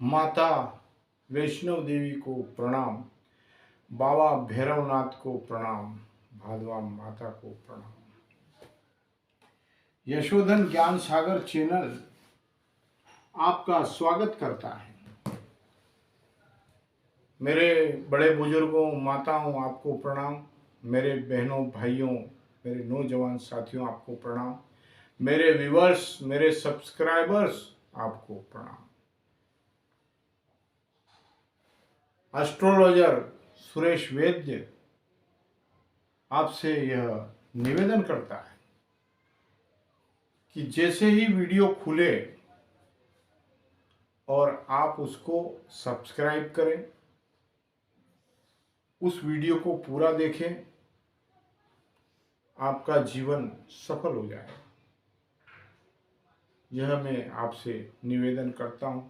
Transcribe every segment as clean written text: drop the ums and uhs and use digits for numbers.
माता वैष्णव देवी को प्रणाम, बाबा भैरवनाथ को प्रणाम, भादवा माता को प्रणाम। यशोधन ज्ञान सागर चैनल आपका स्वागत करता है। मेरे बड़े बुजुर्गों, माताओं, आपको प्रणाम। मेरे बहनों, भाइयों, मेरे नौजवान साथियों, आपको प्रणाम। मेरे व्यूअर्स, मेरे सब्सक्राइबर्स, आपको प्रणाम। एस्ट्रोलॉजर सुरेश वैद्य आपसे यह निवेदन करता है कि जैसे ही वीडियो खुले और आप उसको सब्सक्राइब करें, उस वीडियो को पूरा देखें, आपका जीवन सफल हो जाएगा। यह मैं आपसे निवेदन करता हूं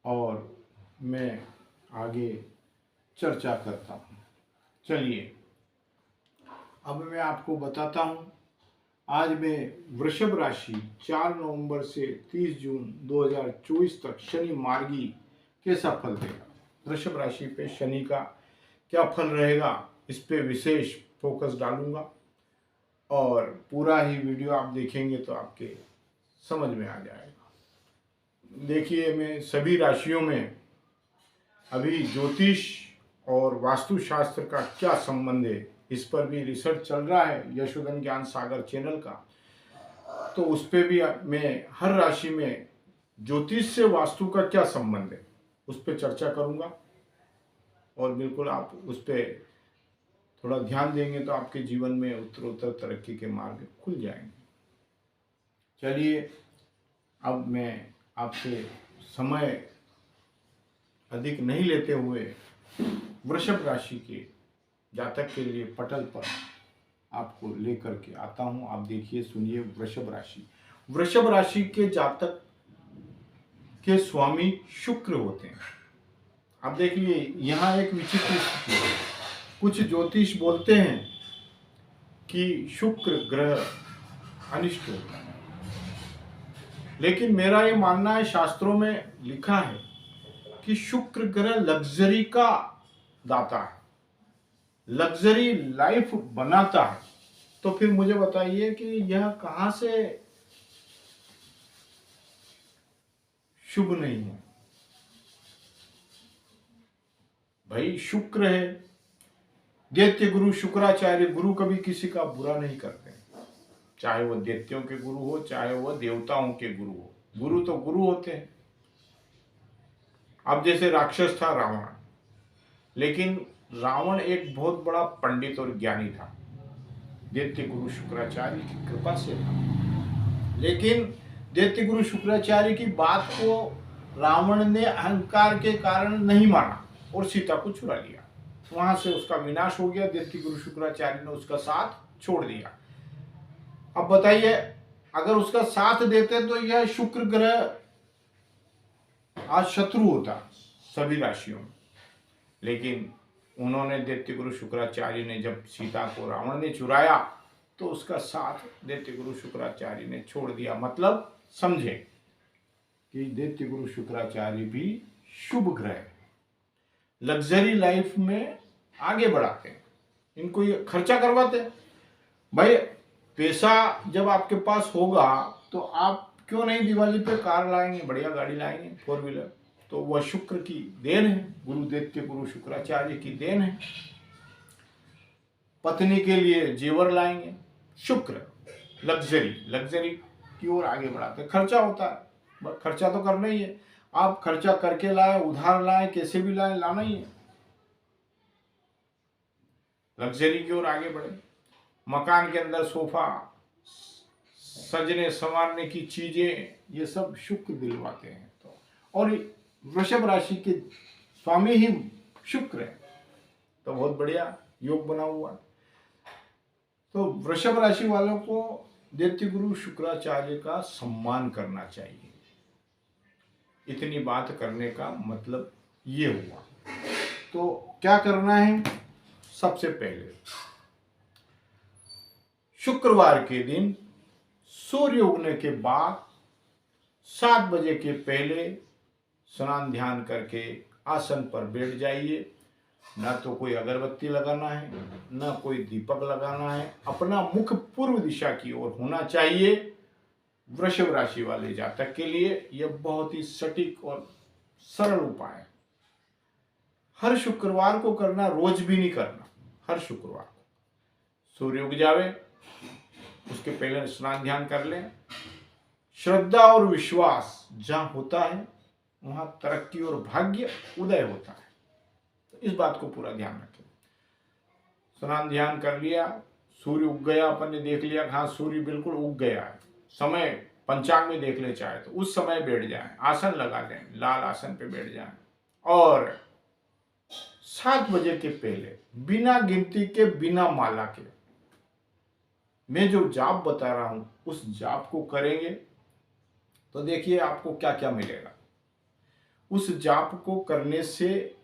और मैं आगे चर्चा करता हूं। चलिए, अब मैं आपको बताता हूं। आज मैं वृषभ राशि 4 नवंबर से 30 जून 2024 तक शनि मार्गी कैसा फल देगा, वृषभ राशि पे शनि का क्या फल रहेगा, इस पे विशेष फोकस डालूंगा और पूरा ही वीडियो आप देखेंगे तो आपके समझ में आ जाएगा। देखिए, मैं सभी राशियों में अभी ज्योतिष और वास्तुशास्त्र का क्या संबंध है, इस पर भी रिसर्च चल रहा है यशोधन ज्ञान सागर चैनल का। तो उस पर भी मैं हर राशि में ज्योतिष से वास्तु का क्या संबंध है उस पर चर्चा करूंगा और बिल्कुल आप उस पर थोड़ा ध्यान देंगे तो आपके जीवन में उत्तरोत्तर तरक्की के मार्ग खुल जाएंगे। चलिए, अब मैं आपसे समय अधिक नहीं लेते हुए वृषभ राशि के जातक के लिए पटल पर आपको लेकर के आता हूं। आप देखिए, सुनिए। वृषभ राशि के जातक के स्वामी शुक्र होते हैं। आप देखिए, यहाँ एक विचित्र स्थिति है। कुछ ज्योतिष बोलते हैं कि शुक्र ग्रह अनिष्ट होता है, लेकिन मेरा ये मानना है, शास्त्रों में लिखा है कि शुक्र ग्रह लग्जरी का दाता है, लग्जरी लाइफ बनाता है। तो फिर मुझे बताइए कि यह कहां से शुभ नहीं है। भाई, शुक्र है, दैत्य गुरु शुक्राचार्य। गुरु कभी किसी का बुरा नहीं करते, चाहे वह दैत्यों के गुरु हो, चाहे वह देवताओं के गुरु हो। गुरु तो गुरु होते हैं। अब जैसे राक्षस था रावण, लेकिन रावण एक बहुत बड़ा पंडित और ज्ञानी था, दैत्य गुरु शुक्राचार्य की कृपा से था। लेकिन दैत्य गुरु शुक्राचार्य की बात को रावण ने अहंकार के कारण नहीं माना और सीता को चुरा लिया। वहां से उसका विनाश हो गया। दैत्य गुरु शुक्राचार्य ने उसका साथ छोड़ दिया। अब बताइए, अगर उसका साथ देते तो यह शुक्र ग्रह आज शत्रु होता सभी राशियों में। लेकिन उन्होंने, दैत्य गुरु शुक्राचार्य ने, जब सीता को रावण ने चुराया तो उसका साथ दैत्य गुरु शुक्राचार्य ने छोड़ दिया। मतलब समझे कि दैत्य गुरु शुक्राचार्य भी शुभ ग्रह है, लग्जरी लाइफ में आगे बढ़ाते हैं, इनको ये खर्चा करवाते हैं। भाई, पैसा जब आपके पास होगा तो आप क्यों नहीं दिवाली पे कार लाएंगे, बढ़िया गाड़ी लाएंगे, 4 व्हीलर। तो वह शुक्र की देन है, गुरु दैत्य गुरु शुक्राचार्य की देन है। पत्नी के लिए जेवर लाएंगे, शुक्र लग्जरी की ओर आगे बढ़ाते हैं। खर्चा होता है, खर्चा तो करना ही है। आप खर्चा करके लाए, उधार लाए, कैसे भी लाए, लाना ही है। लग्जरी की ओर आगे बढ़े। मकान के अंदर सोफा, सजने संवारने की चीजें, ये सब शुक्र दिलवाते हैं। तो और वृषभ राशि के स्वामी ही शुक्र है, तो बहुत बढ़िया योग बना हुआ। तो वृषभ राशि वालों को दैत्य गुरु शुक्राचार्य का सम्मान करना चाहिए। इतनी बात करने का मतलब ये हुआ। तो क्या करना है? सबसे पहले शुक्रवार के दिन सूर्य उगने के बाद 7 बजे के पहले स्नान ध्यान करके आसन पर बैठ जाइए। ना तो कोई अगरबत्ती लगाना है, ना कोई दीपक लगाना है। अपना मुख पूर्व दिशा की ओर होना चाहिए। वृषभ राशि वाले जातक के लिए यह बहुत ही सटीक और सरल उपाय है। हर शुक्रवार को करना, रोज भी नहीं करना, हर शुक्रवार को। सूर्य उग जावे उसके पहले स्नान ध्यान कर लें। श्रद्धा और विश्वास जहां होता है वहां तरक्की और भाग्य उदय होता है। तो इस बात को पूरा ध्यान रखें। स्नान ध्यान कर लिया, सूर्य उग गया, अपन ने देख लिया हाँ सूर्य बिल्कुल उग गया है, समय पंचांग में देख ले चाहे तो उस समय बैठ जाएं, आसन लगा लें, लाल आसन पे बैठ जाएं और 7 बजे के पहले बिना गिनती के, बिना माला के, मैं जो जाप बता रहा हूं उस जाप को करेंगे तो देखिए आपको क्या क्या मिलेगा। उस जाप को करने से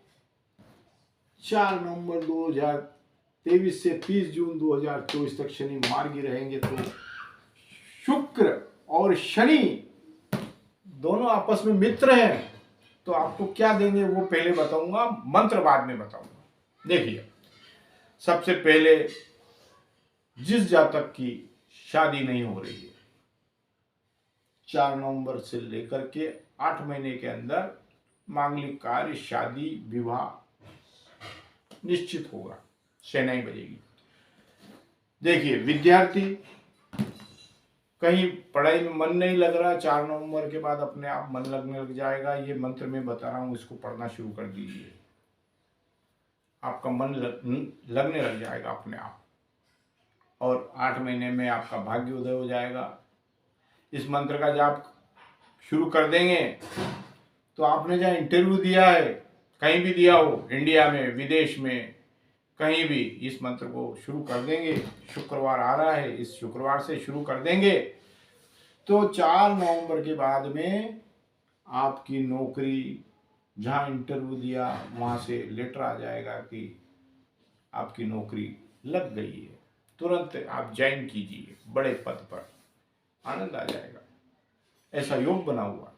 4 नवंबर 2023 से 30 जून 2024 तक शनि मार्गी रहेंगे। तो शुक्र और शनि दोनों आपस में मित्र हैं, तो आपको क्या देंगे वो पहले बताऊंगा, मंत्र बाद में बताऊंगा। देखिए, सबसे पहले जिस जातक की शादी नहीं हो रही है, 4 नवंबर से लेकर के 8 महीने के अंदर मांगलिक कार्य, शादी, विवाह निश्चित होगा, शहनाई बजेगी। देखिए, विद्यार्थी कहीं पढ़ाई में मन नहीं लग रहा, 4 नवंबर के बाद अपने आप मन लगने लग जाएगा। ये मंत्र में बता रहा हूं, इसको पढ़ना शुरू कर दीजिए, आपका मन लगने लग जाएगा अपने आप, और 8 महीने में आपका भाग्य उदय हो जाएगा। इस मंत्र का जाप शुरू कर देंगे तो आपने जहाँ इंटरव्यू दिया है, कहीं भी दिया हो, इंडिया में, विदेश में, कहीं भी इस मंत्र को शुरू कर देंगे। शुक्रवार आ रहा है, इस शुक्रवार से शुरू कर देंगे तो 4 नवंबर के बाद में आपकी नौकरी, जहाँ इंटरव्यू दिया वहाँ से लेटर आ जाएगा कि आपकी नौकरी लग गई है, तुरंत आप ज्वाइन कीजिए बड़े पद पर, आनंद आ जाएगा। ऐसा योग बना हुआ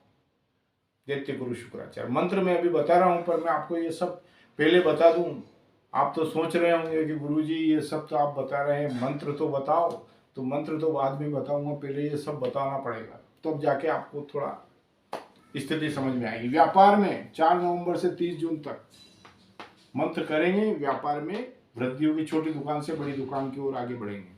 दैत्य गुरु शुक्राचार्य। मंत्र में अभी बता रहा हूं, पर मैं आपको ये सब पहले बता दूं। आप तो सोच रहे होंगे कि गुरुजी ये सब तो आप बता रहे हैं, मंत्र तो बताओ। तो मंत्र तो बाद में बताऊंगा, पहले ये सब बताना पड़ेगा, तब तो जाके आपको थोड़ा स्थिति समझ में आएगी। व्यापार में 4 नवंबर से 30 जून तक मंत्र करेंगे, व्यापार में वृद्धि होगी, छोटी दुकान से बड़ी दुकान की ओर आगे बढ़ेंगे।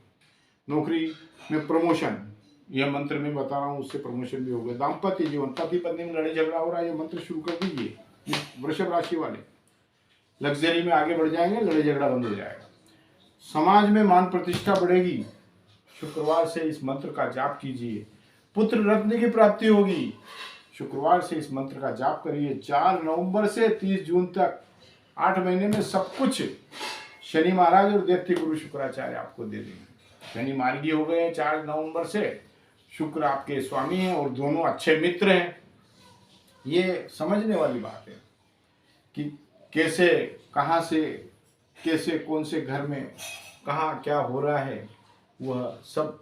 नौकरी में प्रमोशन, यह मंत्र में बता रहा हूँ, उससे प्रमोशन भी हो गया। दाम्पत्य जीवन, पति पत्नी में लड़ाई झगड़ा हो रहा है, ये मंत्र शुरू कर दीजिए। वृषभ राशि वाले लग्जरी में आगे बढ़ जाएंगे, लड़ाई झगड़ा बंद हो जाएगा। समाज में मान प्रतिष्ठा बढ़ेगी, शुक्रवार से इस मंत्र का जाप कीजिए। पुत्र रत्न की प्राप्ति होगी, शुक्रवार से इस मंत्र का जाप करिए। 4 नवंबर से 30 जून तक 8 महीने में सब कुछ शनि महाराज और दैत्य गुरु शुक्राचार्य आपको दे देंगे। शनि मार्गी हो गए 4 नवंबर से, शुक्र आपके स्वामी हैं और दोनों अच्छे मित्र हैं। ये समझने वाली बात है कि कैसे, कहाँ से, कैसे, कौन से घर में कहाँ क्या हो रहा है, वह सब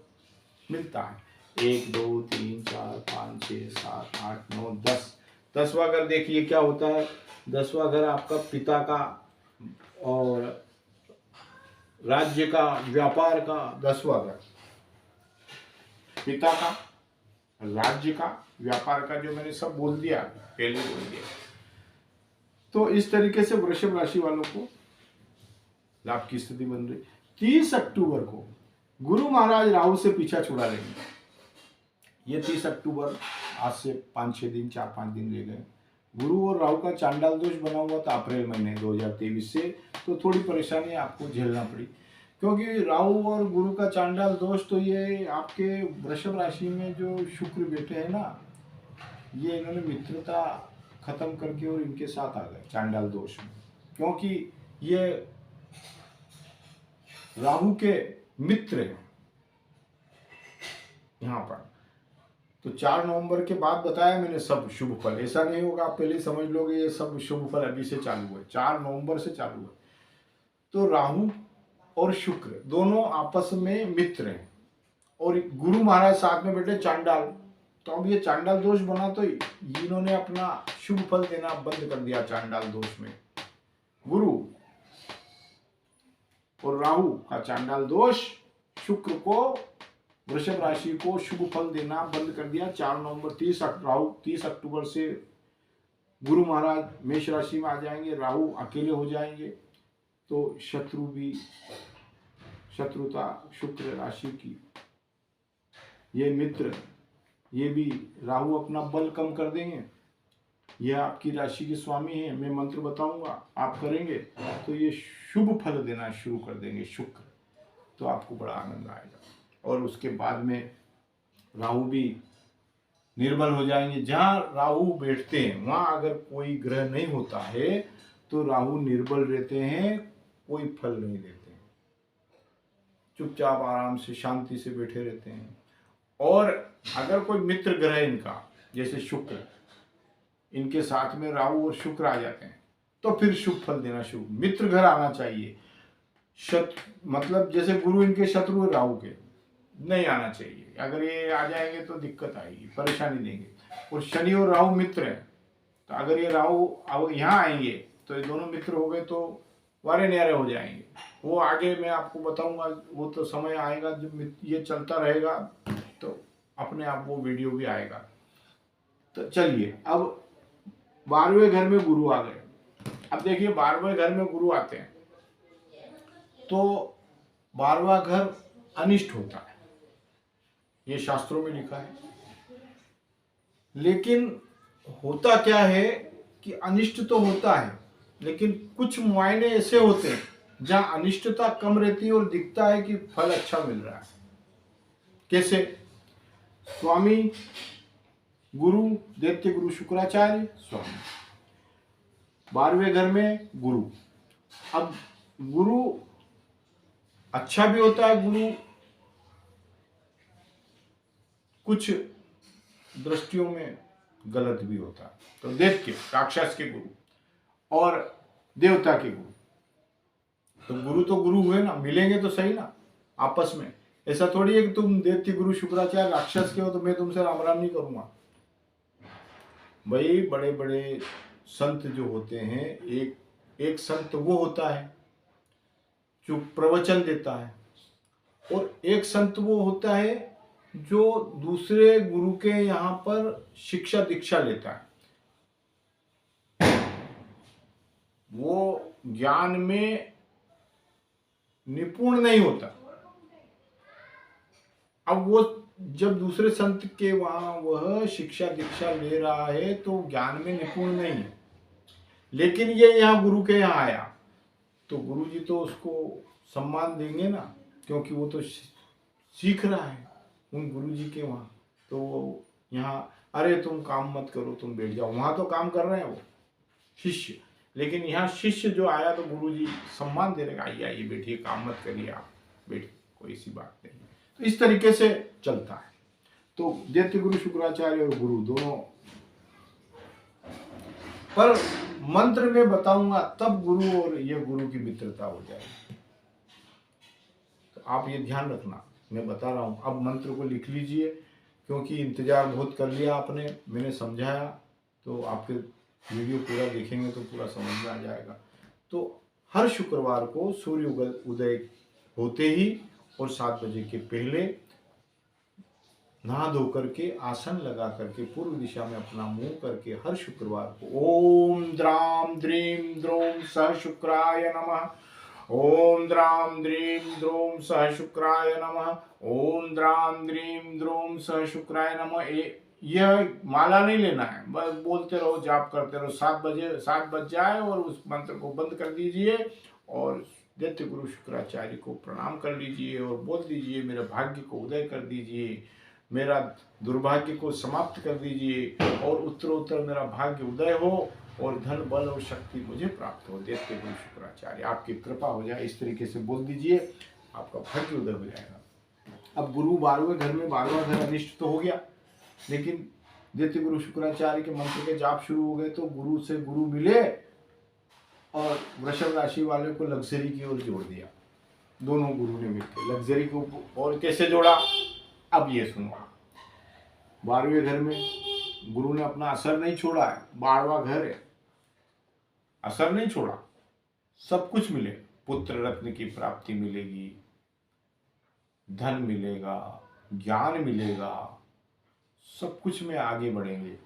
मिलता है। 1 2 3 4 5 6 7 8 9 10, 10वां घर देखिए क्या होता है। 10वां घर आपका पिता का और राज्य का, व्यापार का 10वां घर, पिता का, राज्य का, व्यापार का, जो मैंने सब बोल दिया, पहले बोल दिया। तो इस तरीके से वृषभ राशि वालों को लाभ की स्थिति बन रही। 30 अक्टूबर को गुरु महाराज राहु से पीछा छुड़ा लेंगे। ये 30 अक्टूबर आज से 5-6 दिन, 4-5 दिन ले गए। गुरु और राहु का चांडाल दोष बना हुआ था अप्रैल महीने 2023 से, तो थोड़ी परेशानी आपको झेलना पड़ी, क्योंकि राहु और गुरु का चांडाल दोष, तो ये आपके वृषभ राशि में जो शुक्र बैठे हैं ना, ये इन्होंने मित्रता खत्म करके और इनके साथ आ गए चांडाल दोष में, क्योंकि ये राहु के मित्र हैं यहाँ पर। तो 4 नवंबर के बाद बताया मैंने सब शुभ फल, ऐसा नहीं होगा आप पहले समझ लोगे ये सब शुभ फल अभी से चालू है, 4 नवंबर से चालू है। तो राहु और शुक्र दोनों आपस में मित्र हैं और गुरु महाराज साथ में बैठे चांडाल, तो अब ये चांडाल दोष बना तो इन्होंने अपना शुभ फल देना बंद कर दिया चांडाल दोष में। गुरु और राहु का चांडाल दोष शुक्र को, वृषभ राशि को शुभ फल देना बंद कर दिया। 4 नवंबर 30 अक्टूबर से गुरु महाराज मेष राशि में आ जाएंगे, राहु अकेले हो जाएंगे। तो शत्रुता शुक्र राशि की, ये मित्र ये भी राहु अपना बल कम कर देंगे। यह आपकी राशि के स्वामी हैं, मैं मंत्र बताऊंगा, आप करेंगे तो ये शुभ फल देना शुरू कर देंगे शुक्र, तो आपको बड़ा आनंद आएगा। और उसके बाद में राहु भी निर्बल हो जाएंगे। जहाँ राहु बैठते हैं वहाँ अगर कोई ग्रह नहीं होता है तो राहु निर्बल रहते हैं, कोई फल नहीं देते हैं, चुपचाप आराम से शांति से बैठे रहते हैं। और अगर कोई मित्र ग्रह इनका जैसे शुक्र, इनके साथ में राहु और शुक्र आ जाते हैं तो फिर शुभ फल देना शुरू। मित्र घर आना चाहिए, मतलब जैसे गुरु इनके शत्रु है राहु के, नहीं आना चाहिए। अगर ये आ जाएंगे तो दिक्कत आएगी, परेशानी देंगे। और शनि और राहु मित्र हैं, तो अगर ये राहु यहाँ आएंगे तो ये दोनों मित्र हो गए तो वारे न्यारे हो जाएंगे। वो आगे मैं आपको बताऊंगा, वो तो समय आएगा जब ये चलता रहेगा तो अपने आप वो वीडियो भी आएगा। तो चलिए, अब 12वें घर में गुरु आ गए। अब देखिए 12वें घर में गुरु आते हैं तो 12वां घर अनिष्ट होता है, ये शास्त्रों में लिखा है। लेकिन होता क्या है कि अनिष्ट तो होता है, लेकिन कुछ मायने ऐसे होते हैं जहां अनिष्टता कम रहती है और दिखता है कि फल अच्छा मिल रहा है। कैसे? स्वामी गुरु, दैत्य गुरु शुक्राचार्य स्वामी, 12वें घर में गुरु। अब गुरु अच्छा भी होता है, गुरु कुछ दृष्टियों में गलत भी होता है। तो दैत्य राक्षस के गुरु और देवता के गुरु, तो गुरु हुए ना, मिलेंगे तो सही ना आपस में। ऐसा थोड़ी है कि तुम दैत्य गुरु शुक्राचार्य राक्षस के हो तो मैं तुमसे राम राम नहीं करूंगा। भाई बड़े बड़े संत जो होते हैं, एक संत वो होता है जो प्रवचन देता है, और एक संत वो होता है जो दूसरे गुरु के यहाँ पर शिक्षा दीक्षा लेता है। वो ज्ञान में निपुण नहीं होता। अब वो जब दूसरे संत के वहां वह शिक्षा दीक्षा ले रहा है तो ज्ञान में निपुण नहीं है, लेकिन ये यहाँ गुरु के यहाँ आया तो गुरु जी तो उसको सम्मान देंगे ना, क्योंकि वो तो सीख रहा है उन गुरु जी के वहाँ। तो यहाँ अरे तुम काम मत करो, तुम बैठ जाओ, वहाँ तो काम कर रहे हैं वो शिष्य, लेकिन यहाँ शिष्य जो आया तो गुरु जी सम्मान दे रहे, आइए आइए बैठिए, काम मत करिए, आप बैठिए, कोई सी बात नहीं। तो इस तरीके से चलता है। तो दैत्य गुरु शुक्राचार्य और गुरु दोनों, पर मंत्र में बताऊंगा तब गुरु और ये गुरु की मित्रता हो जाएगी। तो आप ये ध्यान रखना, मैं बता रहा हूँ। अब मंत्र को लिख लीजिए, क्योंकि इंतजार बहुत कर लिया आपने, मैंने समझाया तो आपके वीडियो पूरा देखेंगे तो पूरा समझ में आ जाएगा। तो हर शुक्रवार को सूर्य उदय होते ही और 7 बजे के पहले नहा धो करके आसन लगा करके पूर्व दिशा में अपना मुंह करके हर शुक्रवार को ओम द्राम द्रीम द्रोम सह शुक्राय नमः, ओम द्राम द्रीम द्रोम सह शुक्राय नमः, ओम द्राम द्रीम द्रोम सह शुक्राय नमः। यह माला नहीं लेना है, बस बोलते रहो, जाप करते रहो। 7 बज जाए और उस मंत्र को बंद कर दीजिए और दैत्य गुरु शुक्राचार्य को प्रणाम कर लीजिए और बोल दीजिए, मेरे भाग्य को उदय कर दीजिए, मेरा दुर्भाग्य को समाप्त कर दीजिए और उत्तरोत्तर मेरा भाग्य उदय हो और धन बल और शक्ति मुझे प्राप्त हो। दैत्य गुरु शुक्राचार्य आपकी कृपा हो जाए, इस तरीके से बोल दीजिए, आपका भाग्य उदय हो जाएगा। अब गुरु 12वें घर में, 12वां घर अनिष्ट तो हो गया, लेकिन दैत्य गुरु शुक्राचार्य के मंत्र के जाप शुरू हो गए तो गुरु से गुरु मिले और वृषभ राशि वाले को लग्जरी की ओर जोड़ दिया। दोनों गुरु ने मिलकर लग्जरी को और कैसे जोड़ा, अब ये सुनो। 12वें घर में गुरु ने अपना असर नहीं छोड़ा है, 12वां घर है, असर नहीं छोड़ा, सब कुछ मिले, पुत्र रत्न की प्राप्ति मिलेगी, धन मिलेगा, ज्ञान मिलेगा, सब कुछ में आगे बढ़ेंगे,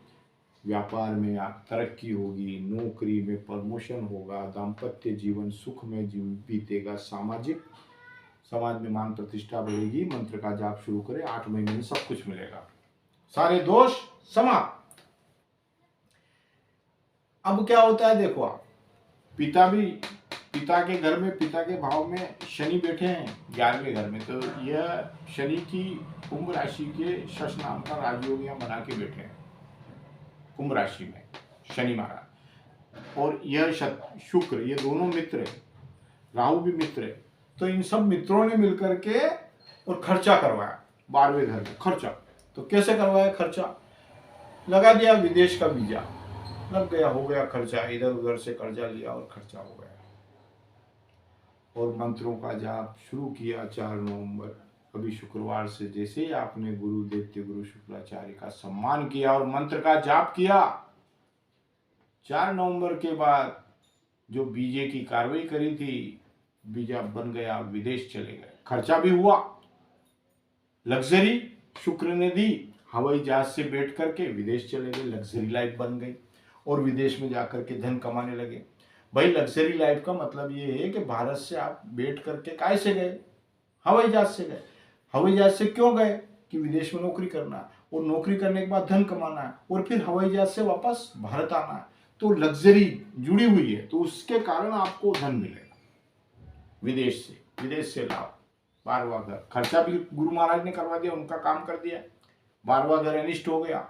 व्यापार में तरक्की होगी, नौकरी में प्रमोशन होगा, दाम्पत्य जीवन सुख में बीतेगा, समाज में मान प्रतिष्ठा बढ़ेगी। मंत्र का जाप शुरू करें, 8 महीने में सब कुछ मिलेगा, सारे दोष समाप्त। अब क्या होता है देखो आप, पिता के घर में, पिता के भाव में शनि बैठे हैं 11वें घर में, तो यह शनि की कुंभ राशि के शश नाम का राजयोगियां बना के बैठे हैं कुंभ राशि में शनि महाराज, और यह शुक्र, ये दोनों मित्र है, राहु भी मित्र है। तो इन सब मित्रों ने मिलकर के और खर्चा करवाया 12वें घर में, खर्चा। तो कैसे करवाया खर्चा? लगा दिया विदेश का वीजा, लग गया, हो गया खर्चा, इधर उधर से कर्जा लिया और खर्चा हो गया। और मंत्रों का जाप शुरू किया 4 नवंबर, अभी शुक्रवार से, जैसे ही आपने गुरु दैत्य गुरु शुक्राचार्य का सम्मान किया और मंत्र का जाप किया, 4 नवंबर के बाद जो बीजे की कार्रवाई करी थी, वीजा बन गया, विदेश चले गए, खर्चा भी हुआ, लग्जरी शुक्र ने दी, हवाई जहाज से बैठ करके विदेश चले गए, लग्जरी लाइफ बन गई, और विदेश में जाकर के धन कमाने लगे। भाई लग्जरी लाइफ का मतलब ये है कि भारत से आप बैठ करके काय से गए? हवाई जहाज से गए। हवाई जहाज से क्यों गए? कि विदेश में नौकरी करना है, और नौकरी करने के बाद धन कमाना है, और फिर हवाई जहाज से वापस भारत आना है। तो लग्जरी जुड़ी हुई है, तो उसके कारण आपको धन मिलेगा विदेश से लाभ। 12वां घर, खर्चा भी गुरु महाराज ने करवा दिया, उनका काम कर दिया, 12वां घर अनिष्ट हो गया।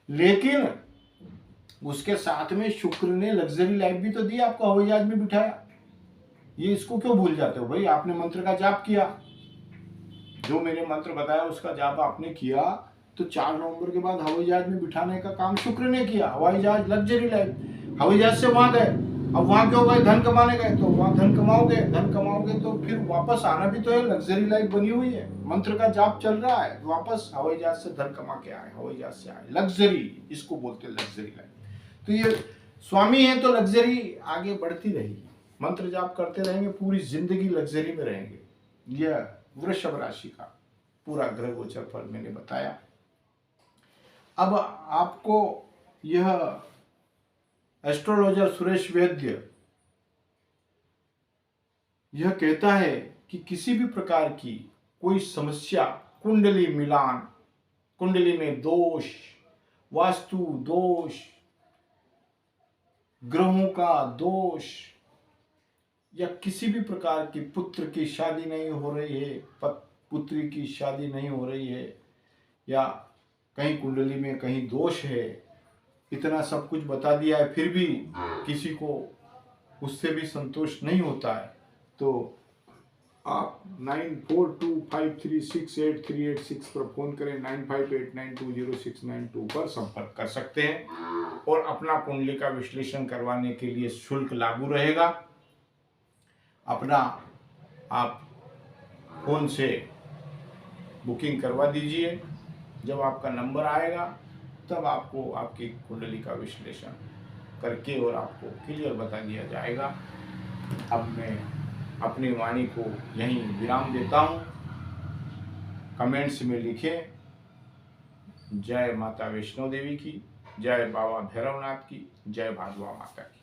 लेकिन उसके साथ में शुक्र ने लग्जरी लाइफ भी तो दी, आपको हवाई जहाज में बिठाया। ये इसको क्यों भूल जाते हो भाई? आपने मंत्र का जाप किया, जो मैंने मंत्र बताया उसका जाप आपने किया, तो 4 नवंबर के बाद हवाई जहाज में बिठाने का काम शुक्र ने किया। हवाई जहाज लग्जरी लाइफ, हवाई जहाज से वहां गए, अब वहां क्यों गए? धन कमाने गए, तो वहां धन कमाओगे तो फिर वापस आना भी तो है, लग्जरी लाइफ बनी हुई है, मंत्र का जाप चल रहा है, वापस हवाई जहाज से धन कमा के आए, हवाई जहाज से आए, लग्जरी, इसको बोलते हैं लग्जरी लाइफ। तो ये स्वामी है तो लग्जरी आगे बढ़ती रहेगी, मंत्र जाप करते रहेंगे, पूरी जिंदगी लग्जरी में रहेंगे। यह वृषभ राशि का पूरा ग्रह गोचर फल मैंने बताया। अब आपको यह एस्ट्रोलॉजर सुरेश वैद्य यह कहता है कि किसी भी प्रकार की कोई समस्या, कुंडली मिलान, कुंडली में दोष, वास्तु दोष, ग्रहों का दोष, या किसी भी प्रकार की पुत्र की शादी नहीं हो रही है, पुत्री की शादी नहीं हो रही है, या कहीं कुंडली में कहीं दोष है, इतना सब कुछ बता दिया है, फिर भी किसी को उससे भी संतोष नहीं होता है, तो आप 9425368386 पर फोन करें, 9589200692 पर संपर्क कर सकते हैं, और अपना कुंडली का विश्लेषण करवाने के लिए शुल्क लागू रहेगा। अपना आप फोन से बुकिंग करवा दीजिए, जब आपका नंबर आएगा तब आपको आपकी कुंडली का विश्लेषण करके और आपको क्लियर बता दिया जाएगा। अब मैं अपनी वाणी को यहीं विराम देता हूँ। कमेंट्स में लिखें, जय माता वैष्णो देवी की, जय बाबा भैरवनाथ की, जय भादवा माता की।